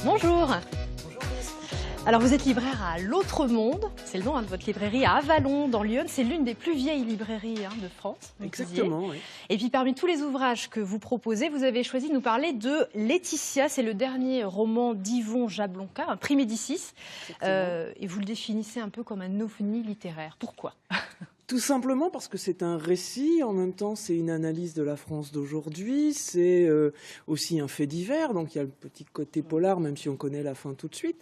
Bonjour. Alors vous êtes libraire à l'Autre Monde, c'est le nom de votre librairie à Avallon dans l'Yonne. C'est l'une des plus vieilles librairies de France. Exactement, oui. Et puis parmi tous les ouvrages que vous proposez, vous avez choisi de nous parler de Laetitia. C'est le dernier roman d'Yvon Jablonka, un prix Médicis. Et vous le définissez un peu comme un ovni littéraire. Pourquoi ? Tout simplement parce que c'est un récit, en même temps c'est une analyse de la France d'aujourd'hui, c'est aussi un fait divers, donc il y a le petit côté polar, même si on connaît la fin tout de suite.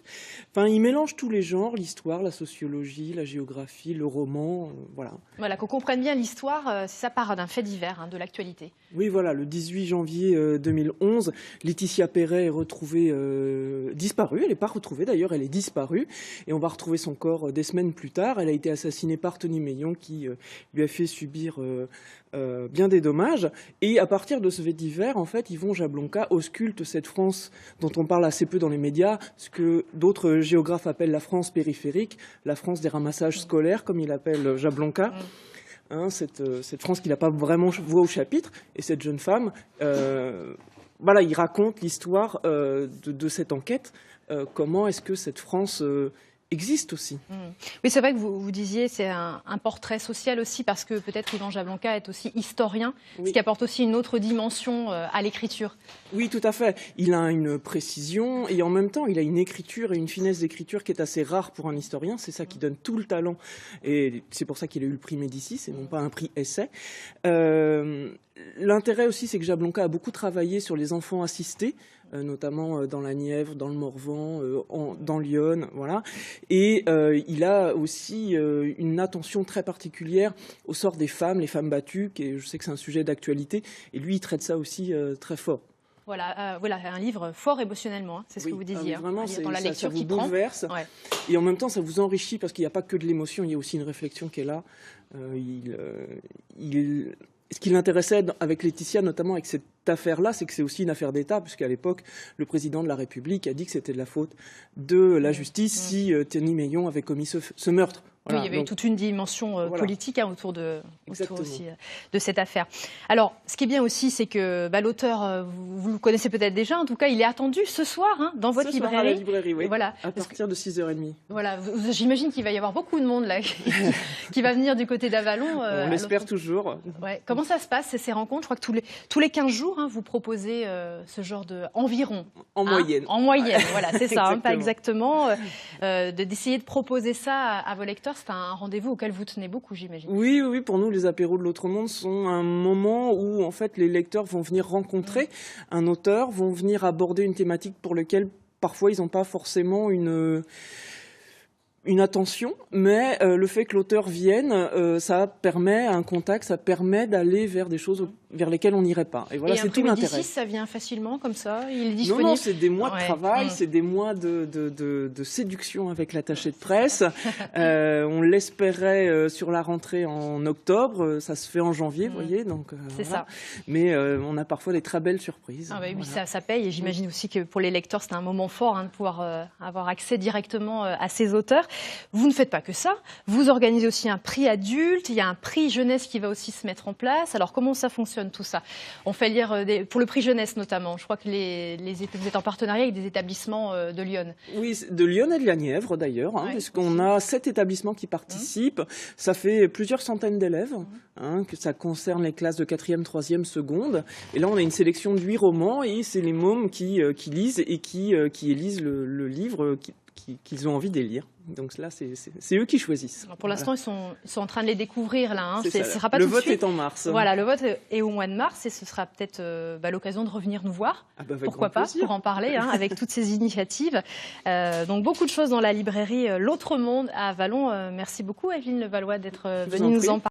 Enfin, il mélange tous les genres, l'histoire, la sociologie, la géographie, le roman, voilà. Voilà, qu'on comprenne bien l'histoire, ça part d'un fait divers, de l'actualité. Oui, voilà, le 18 janvier 2011, Laetitia Perret est retrouvée disparue, elle n'est pas retrouvée d'ailleurs, elle est disparue, et on va retrouver son corps des semaines plus tard. Elle a été assassinée par Tony Meillon qui lui a fait subir bien des dommages. Et à partir de ce fait divers, en fait, Yvon Jablonka ausculte cette France dont on parle assez peu dans les médias, ce que d'autres géographes appellent la France périphérique, la France des ramassages scolaires, comme il appelle Jablonka. Cette France qui n'a pas vraiment voix au chapitre. Et cette jeune femme, voilà, il raconte l'histoire de cette enquête. Comment est-ce que cette France existe aussi. Oui, c'est vrai que vous disiez c'est un portrait social aussi, parce que peut-être Yvon Jablonka est aussi historien, oui. Ce qui apporte aussi une autre dimension à l'écriture. Oui, tout à fait. Il a une précision et en même temps, il a une écriture et une finesse d'écriture qui est assez rare pour un historien. C'est ça qui donne tout le talent. Et c'est pour ça qu'il a eu le prix Médicis et non pas un prix essai. L'intérêt aussi, c'est que Jablonka a beaucoup travaillé sur les enfants assistés, notamment dans la Nièvre, dans le Morvan, dans l'Yonne, voilà. Et il a aussi une attention très particulière au sort des femmes, les femmes battues, je sais que c'est un sujet d'actualité, et lui, il traite ça aussi très fort. Voilà, un livre fort émotionnellement, c'est ce que vous disiez. Vraiment, dans la lecture ça vous bouleverse. Ouais. Et en même temps, ça vous enrichit parce qu'il n'y a pas que de l'émotion, il y a aussi une réflexion qui est là. Ce qui l'intéressait avec Laetitia, notamment avec cette affaire-là, c'est que c'est aussi une affaire d'État, puisqu'à l'époque, le président de la République a dit que c'était de la faute de la justice si Tony Meillon avait commis ce meurtre. Voilà, oui, il y avait toute une dimension politique autour aussi de cette affaire. Alors, ce qui est bien aussi, c'est que l'auteur, vous le connaissez peut-être déjà, en tout cas, il est attendu ce soir dans votre librairie. À la librairie, oui, voilà, à partir de 6h30. Voilà, j'imagine qu'il va y avoir beaucoup de monde là qui va venir du côté d'Avallon. On l'espère toujours. Ouais. Comment ça se passe, ces rencontres? Je crois que tous les 15 jours, vous proposez ce genre de... Environ. En moyenne. En moyenne, voilà, c'est ça, pas exactement. D'essayer de proposer ça à vos lecteurs. C'est un rendez-vous auquel vous tenez beaucoup, j'imagine. Oui, pour nous, les apéros de l'Autre Monde sont un moment où, en fait, les lecteurs vont venir rencontrer un auteur, vont venir aborder une thématique pour laquelle, parfois, ils n'ont pas forcément une attention, mais le fait que l'auteur vienne, ça permet un contact, ça permet d'aller vers des choses vers lesquelles on n'irait pas. Et voilà, c'est tout l'intérêt. Ça vient facilement comme ça? Il est disponible? Non, c'est des mois de travail, c'est des mois de séduction avec l'attaché de presse. On l'espérait sur la rentrée en octobre, ça se fait en janvier, vous voyez. Donc, c'est ça. Mais on a parfois des très belles surprises. Oui, ça paye, et j'imagine aussi que pour les lecteurs, c'est un moment fort de pouvoir avoir accès directement à ces auteurs. Vous ne faites pas que ça, vous organisez aussi un prix adulte, il y a un prix jeunesse qui va aussi se mettre en place. Alors comment ça fonctionne tout ça? On fait lire, pour le prix jeunesse notamment, je crois que vous êtes en partenariat avec des établissements de Lyon. Oui, de Lyon et de la Nièvre d'ailleurs, puisqu'on a 7 établissements qui participent. Ça fait plusieurs centaines d'élèves, que ça concerne les classes de 4e, 3e, seconde. Et là, on a une sélection de 8 romans et c'est les mômes qui lisent et qui élisent le livre qu'ils ont envie de lire. Donc là, c'est eux qui choisissent. Alors pour l'instant, ils sont en train de les découvrir là. Ce sera pas le vote est en mars. Voilà, le vote est au mois de mars et ce sera peut-être l'occasion de revenir nous voir. Pourquoi pas, pour en parler avec toutes ces initiatives. Donc beaucoup de choses dans la librairie L'Autre Monde à Avallon. Merci beaucoup, Evelyne Levallois, d'être venue nous en parler.